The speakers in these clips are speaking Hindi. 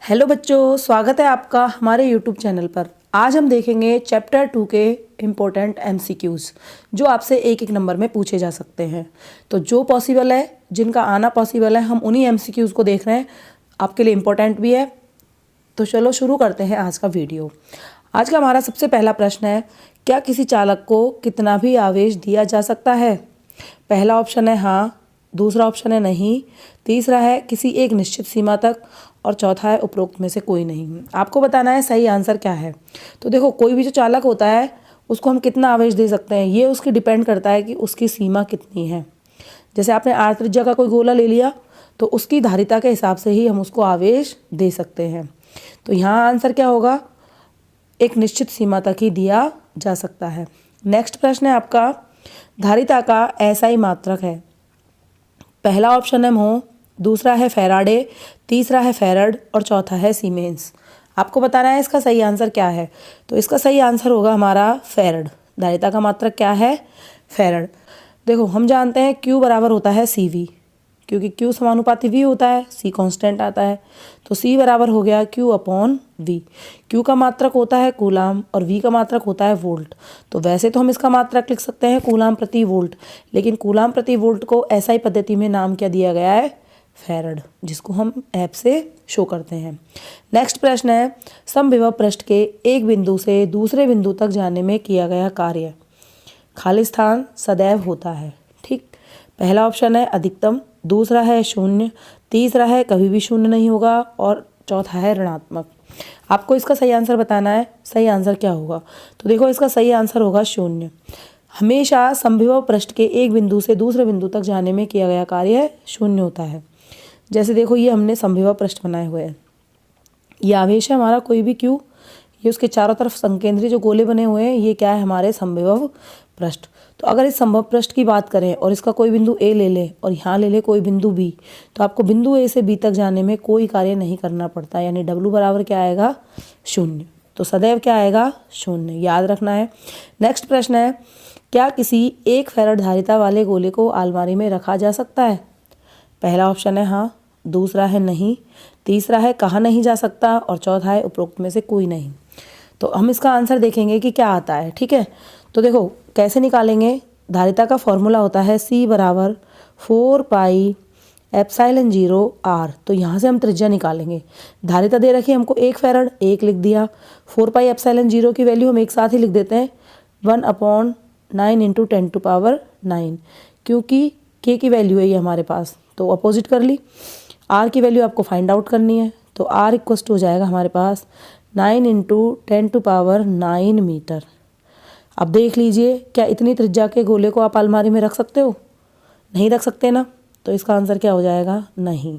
हेलो बच्चों, स्वागत है आपका हमारे यूट्यूब चैनल पर। आज हम देखेंगे चैप्टर 2 के इम्पोर्टेंट एमसीक्यूज़ जो आपसे एक एक नंबर में पूछे जा सकते हैं। तो जो पॉसिबल है, जिनका आना पॉसिबल है, हम उन्हीं एमसीक्यूज़ को देख रहे हैं। आपके लिए इम्पोर्टेंट भी है। तो चलो शुरू करते हैं आज का वीडियो। आज का हमारा सबसे पहला प्रश्न है, क्या किसी चालक को कितना भी आवेश दिया जा सकता है? पहला ऑप्शन है हाँ, दूसरा ऑप्शन है नहीं, तीसरा है किसी एक निश्चित सीमा तक और चौथा है उपरोक्त में से कोई नहीं। आपको बताना है सही आंसर क्या है। तो देखो, कोई भी जो चालक होता है उसको हम कितना आवेश दे सकते हैं, ये उसकी डिपेंड करता है कि उसकी सीमा कितनी है। जैसे आपने आर त्रिज्या का कोई गोला ले लिया तो उसकी धारिता के हिसाब से ही हम उसको आवेश दे सकते हैं। तो यहाँ आंसर क्या होगा? एक निश्चित सीमा तक ही दिया जा सकता है। नेक्स्ट प्रश्न है आपका, धारिता का एसआई मात्रक है। पहला ऑप्शन है मोह, दूसरा है फैराडे, तीसरा है फैरड और चौथा है सीमेंस। आपको बताना है इसका सही आंसर क्या है। तो इसका सही आंसर होगा हमारा फैरड। धारिता का मात्रक क्या है? फैरड। देखो, हम जानते हैं Q बराबर होता है CV, क्योंकि Q समानुपाती V होता है, C कांस्टेंट आता है। तो C बराबर हो गया Q अपॉन V। Q का मात्रक होता है कूलाम और V का मात्रक होता है वोल्ट। तो वैसे तो हम इसका मात्रक लिख सकते हैं कूलाम प्रति वोल्ट, लेकिन कूलाम प्रति वोल्ट को एसआई पद्धति में नाम क्या दिया गया है? फैरड, जिसको हम ऐप से शो करते हैं। नेक्स्ट प्रश्न है, समविभव पृष्ठ के एक बिंदु से दूसरे बिंदु तक जाने में किया गया कार्य खाली स्थान सदैव होता है। ठीक, पहला ऑप्शन है अधिकतम, दूसरा है शून्य, तीसरा है कभी भी शून्य नहीं होगा और चौथा है ऋणात्मक। आपको इसका सही आंसर बताना है। सही आंसर क्या होगा? तो देखो, इसका सही आंसर होगा शून्य। हमेशा समविभव पृष्ठ के एक बिंदु से दूसरे बिंदु तक जाने में किया गया कार्य शून्य होता है। जैसे देखो, ये हमने समविभव पृष्ठ बनाए हुए हैं। ये आवेश है हमारा कोई भी Q, ये उसके चारों तरफ संकेंद्री जो गोले बने हुए हैं, ये क्या है? हमारे समविभव पृष्ठ। तो अगर इस समविभव पृष्ठ की बात करें और इसका कोई बिंदु A ले ले और यहाँ ले ले कोई बिंदु B, तो आपको बिंदु A से B तक जाने में कोई कार्य नहीं करना पड़ता, यानी W बराबर क्या आएगा? शून्य। तो सदैव क्या आएगा? शून्य, याद रखना है। नेक्स्ट प्रश्न है, क्या किसी एक फैरड धारिता वाले गोले को अलमारी में रखा जा सकता है? पहला ऑप्शन है हाँ, दूसरा है नहीं, तीसरा है कहा नहीं जा सकता और चौथा है उपरोक्त में से कोई नहीं। तो हम इसका आंसर देखेंगे कि क्या आता है। ठीक है, तो देखो कैसे निकालेंगे। धारिता का फॉर्मूला होता है C बराबर 4 पाई एप्सिलॉन 0 R। तो यहाँ से हम त्रिज्या निकालेंगे। धारिता दे रखी है हमको 1 फैरड, 1 लिख दिया। 4 पाई एप्सिलॉन 0 की वैल्यू हम एक साथ ही लिख देते हैं 1/9 इंटू 10⁹, क्योंकि K की वैल्यू है ये हमारे पास, तो अपोजिट कर ली। R की वैल्यू आपको फाइंड आउट करनी है, तो R इक्वल टू हो जाएगा हमारे पास 9 इंटू 10⁹ मीटर। अब देख लीजिए, क्या इतनी त्रिज्या के गोले को आप अलमारी में रख सकते हो? नहीं रख सकते ना। तो इसका आंसर क्या हो जाएगा? नहीं।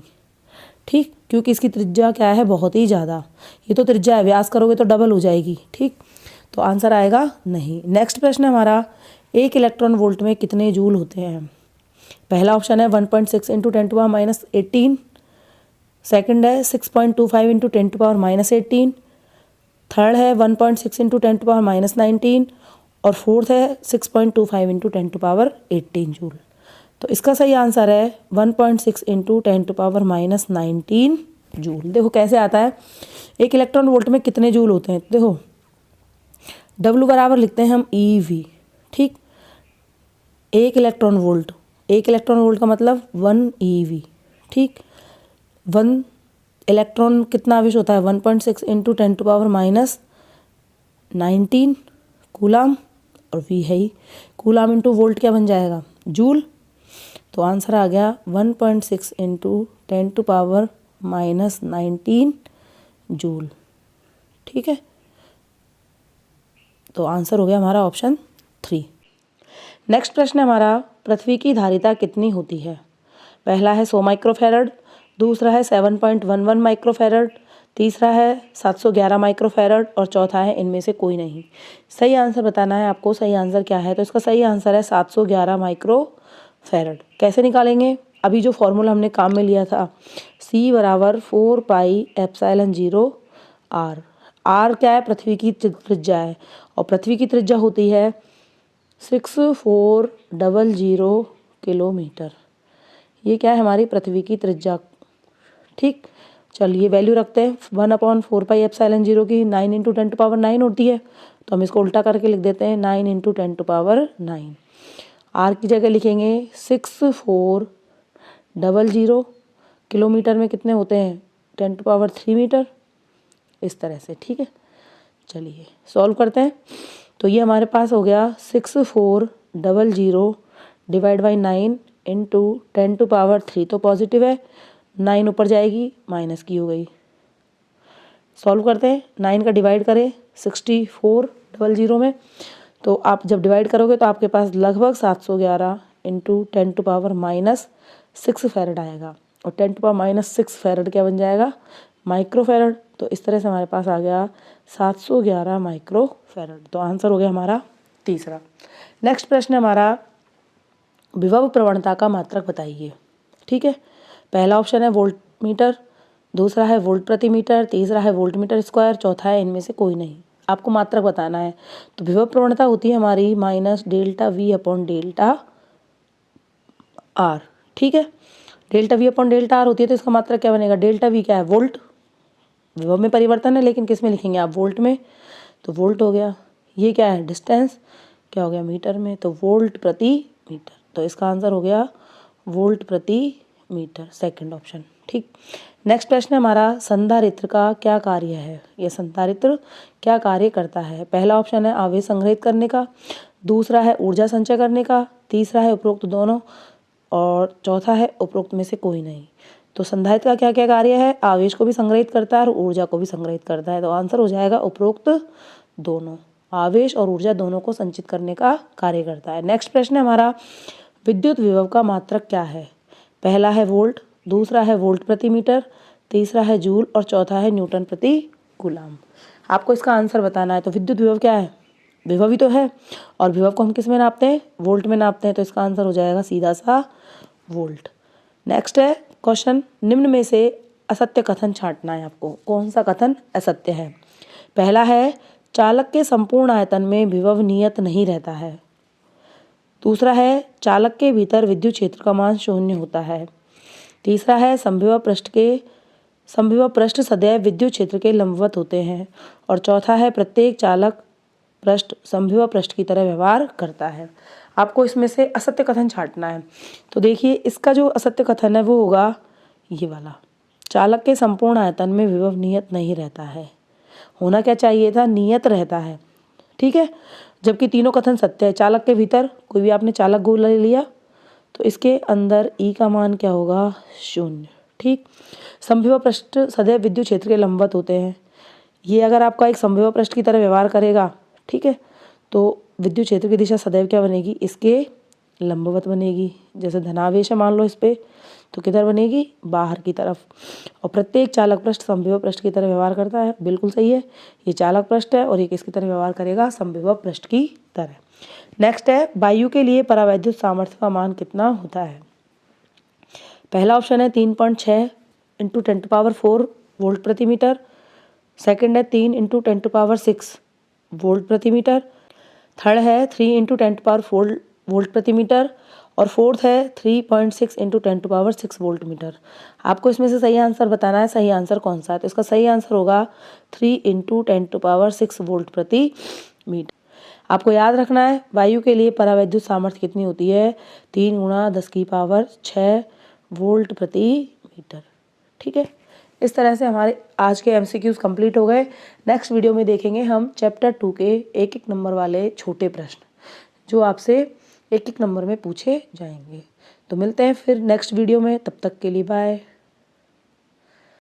ठीक, क्योंकि इसकी त्रिज्या क्या है? बहुत ही ज़्यादा। ये तो त्रिज्या है, व्यास करोगे तो डबल हो जाएगी। ठीक, तो आंसर आएगा नहीं। नेक्स्ट प्रश्न हमारा, एक इलेक्ट्रॉन वोल्ट में कितने जूल होते हैं? पहला ऑप्शन है 1.6 इंटू 10⁻18, सेकंड है 6.25 इंटू 10⁻18, थर्ड है 1.6 इंटू 10⁻19 और फोर्थ है 6.25 इंटू 10⁻18 जूल। तो इसका सही आंसर है 1.6 इंटू 10⁻19 जूल। देखो कैसे आता है, एक इलेक्ट्रॉन वोल्ट में कितने जूल होते हैं। देखो, W बराबर लिखते हैं हम EV। ठीक, एक इलेक्ट्रॉन वोल्ट का मतलब 1 EV। ठीक, 1 इलेक्ट्रॉन कितना आवेश होता है? 1.6 इंटू 10⁻19 कूलाम, और V है ही। कूलाम इंटू वोल्ट क्या बन जाएगा? जूल। तो आंसर आ गया 1.6 इंटू 10⁻19 जूल। ठीक है, तो आंसर हो गया हमारा ऑप्शन 3। नेक्स्ट प्रश्न है हमारा, पृथ्वी की धारिता कितनी होती है? पहला है 100 माइक्रोफैरड, दूसरा है 7.11 माइक्रोफैरड, तीसरा है 711 माइक्रोफैरड और चौथा है इनमें से कोई नहीं। सही आंसर बताना है आपको। सही आंसर क्या है? तो इसका सही आंसर है 711 माइक्रोफैरड। कैसे निकालेंगे? अभी जो फॉर्मूला हमने काम में लिया था, C बराबर 4 पाई एप्सिलॉन 0 R। R क्या है? पृथ्वी की त्रिज्या है, और पृथ्वी की त्रिज्या होती है 6400 किलोमीटर। ये क्या है? हमारी पृथ्वी की त्रिज्या। ठीक, चलिए वैल्यू रखते हैं 1/4πε0 की 9 × 10⁻9 होती है, तो हम इसको उल्टा करके लिख देते हैं 9 × 10⁻9। आर की जगह लिखेंगे 6400, किलोमीटर में कितने होते हैं 10⁻3 मीटर, इस तरह से। ठीक है, चलिए सॉल्व करते हैं। तो ये हमारे पास हो गया 6400 डिवाइड बाई 9 × 10⁻3, तो पॉजिटिव है, 9 ऊपर जाएगी माइनस की हो गई। सॉल्व करते हैं, 9 का डिवाइड करें 6400 में, तो आप जब डिवाइड करोगे तो आपके पास लगभग 711 × 10⁻6 फैरड आएगा, और 10⁻6 फैरड क्या बन जाएगा माइक्रो फैरड। तो इस तरह से हमारे पास आ गया 711 माइक्रो फैरड। तो आंसर हो गया हमारा तीसरा। नेक्स्ट प्रश्न हमारा विभव प्रवणता का मात्रक बताइए। ठीक है, पहला ऑप्शन है वोल्ट मीटर, दूसरा है वोल्ट प्रति मीटर, तीसरा है वोल्ट मीटर स्क्वायर, चौथा है इनमें से कोई नहीं। आपको मात्रक बताना है। तो विभव प्रवणता होती है हमारी -ΔV/ΔR। ठीक है, ΔV/ΔR होती है, तो इसका मात्रक क्या बनेगा, ΔV क्या है वोल्ट, विभव में परिवर्तन है लेकिन किस में लिखेंगे आप वोल्ट में, तो वोल्ट हो गया। ये क्या है डिस्टेंस, क्या हो गया मीटर में, तो वोल्ट प्रति मीटर, तो इसका आंसर हो गया वोल्ट प्रति मीटर, सेकंड ऑप्शन। ठीक, नेक्स्ट प्रश्न हमारा संधारित्र का क्या कार्य है। यह संधारित्र क्या कार्य करता है। पहला ऑप्शन है आवेश संग्रहित करने का, दूसरा है ऊर्जा संचय करने का, तीसरा है उपरोक्त दोनों, और चौथा है उपरोक्त में से कोई नहीं। तो संधारित्र का क्या क्या कार्य है, आवेश को भी संग्रहित करता है और ऊर्जा को भी संग्रहित करता है, तो आंसर हो जाएगा उपरोक्त दोनों, आवेश और ऊर्जा दोनों को संचित करने का कार्य करता है। नेक्स्ट प्रश्न है हमारा विद्युत विभव का मात्रक क्या है। पहला है वोल्ट, दूसरा है वोल्ट प्रति मीटर, तीसरा है जूल और चौथा है न्यूटन प्रति कूलम। आपको इसका आंसर बताना है। तो विद्युत विभव क्या है, विभव ही तो है, और विभव को हम किस में नापते हैं वोल्ट में नापते हैं, तो इसका आंसर हो जाएगा सीधा सा वोल्ट। नेक्स्ट है क्वेश्चन, निम्न में से असत्य कथन छांटना है आपको। कौन सा कथन असत्य है। पहला है चालक के संपूर्ण आयतन में विभव नियत नहीं रहता है, दूसरा है चालक के भीतर विद्युत क्षेत्र का मान 0 होता है, तीसरा है संभिवा पृष्ठ सदैव विद्युत क्षेत्र के लंबवत होते हैं, और चौथा है प्रत्येक चालक पृष्ठ संभिवा पृष्ठ की तरह व्यवहार करता है। आपको इसमें से असत्य कथन छांटना है। तो देखिए इसका जो असत्य कथन है वो होगा ये वाला, चालक के संपूर्ण आयतन में विभव नियत नहीं रहता है। होना क्या चाहिए था, नियत रहता है। ठीक है, जबकि तीनों कथन सत्य है। चालक के भीतर कोई भी आपने चालक गोल ले लिया तो इसके अंदर ई का मान क्या होगा 0। ठीक, संभिवा पृष्ठ सदैव विद्युत क्षेत्र के लंबवत होते हैं। ये अगर आपका एक संभिवा पृष्ठ की तरह व्यवहार करेगा, ठीक है, तो विद्युत क्षेत्र की दिशा सदैव क्या बनेगी, इसके लंबवत बनेगी। जैसे धनावेश है मान लो इस पे, तो किधर बनेगी, बाहर की तरफ। और प्रत्येक चालक पृष्ठ संभिवा पृष्ठ की तरह व्यवहार करता है, बिल्कुल सही है। ये चालक पृष्ठ है और ये किसकी तरह व्यवहार करेगा, संभिवा पृष्ठ की तरह। नेक्स्ट है वायु के लिए परावैद्युत सामर्थ्य का मान कितना होता है। पहला ऑप्शन है 3.6 × 10⁴ वोल्ट प्रति मीटर, सेकंड है 3 × 10⁶ वोल्ट प्रति मीटर, थर्ड है 3 × 10⁴ वोल्ट प्रति मीटर, और फोर्थ है 3.6 × 10⁶ वोल्ट मीटर। आपको इसमें से सही आंसर बताना है, सही आंसर कौन सा है। तो इसका सही आंसर होगा 3 × 10⁶ वोल्ट प्रति मीटर। आपको याद रखना है वायु के लिए परावैद्युत सामर्थ्य कितनी होती है, 3 × 10⁶ वोल्ट प्रति मीटर। ठीक है, इस तरह से हमारे आज के MCQs कंप्लीट हो गए। नेक्स्ट वीडियो में देखेंगे हम चैप्टर 2 के एक नंबर वाले छोटे प्रश्न जो आपसे एक नंबर में पूछे जाएंगे। तो मिलते हैं फिर नेक्स्ट वीडियो में, तब तक के लिए बाय।